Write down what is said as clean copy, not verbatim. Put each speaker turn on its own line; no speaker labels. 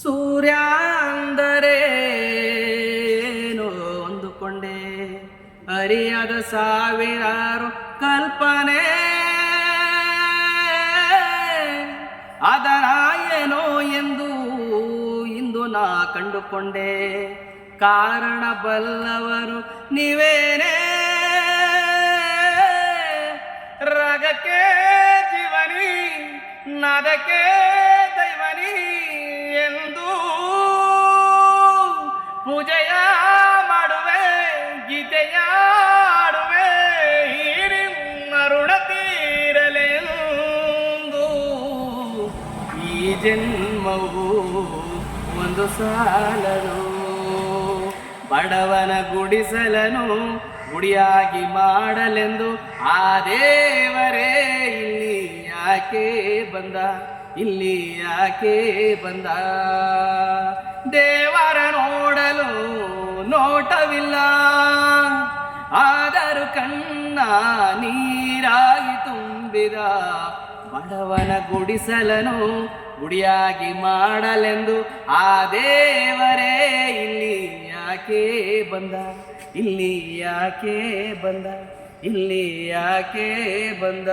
ಸೂರ್ಯ ಅಂದರೇನು ಅಂದುಕೊಂಡೆ, ಅರಿಯದ ಸಾವಿರಾರು ಕಲ್ಪನೆ. ಅದರ ಏನೋ ಎಂದು ಇಂದು ನಾ ಕಂಡುಕೊಂಡೆ, ಕಾರಣ ಬಲ್ಲವರು ನೀವೇನೇ. ರಗಕ್ಕೆ ಜೀವನಿ, ನಾದಕ್ಕೆ ದೈವನಿ ಎಂದು ಪೂಜೆಯ ಮಾಡುವೆ, ಗೀತೆಯ ಆಡುವೆ. ನಿಮ್ಮ ಋಣ ತೀರಲೆಂದು ಈ ಜನ್ಮವು ಒಂದು ಸಾಲನು, ಬಡವನ ಗುಡಿಸಲನು ಗುಡಿಯಾಗಿ ಮಾಡಲೆಂದು ಆ ದೇವರೇ ಇಲ್ಲಿ ಯಾಕೆ ಬಂದ, ಇಲ್ಲಿ ಯಾಕೆ ಬಂದ. ದೇವರ ನೋಡಲು ನೋಟವಿಲ್ಲ, ಆದರೂ ಕಣ್ಣ ನೀರಾಗಿ ತುಂಬಿದ. ಬಡವನ ಗುಡಿಸಲನು ಗುಡಿಯಾಗಿ ಮಾಡಲೆಂದು ಆ ದೇವರೇ ಇಲ್ಲಿ ಯಾಕೆ ಬಂದ, ಇಲ್ಲಿ ಯಾಕೆ ಬಂದ, ಇಲ್ಲಿ ಯಾಕೆ ಬಂದ.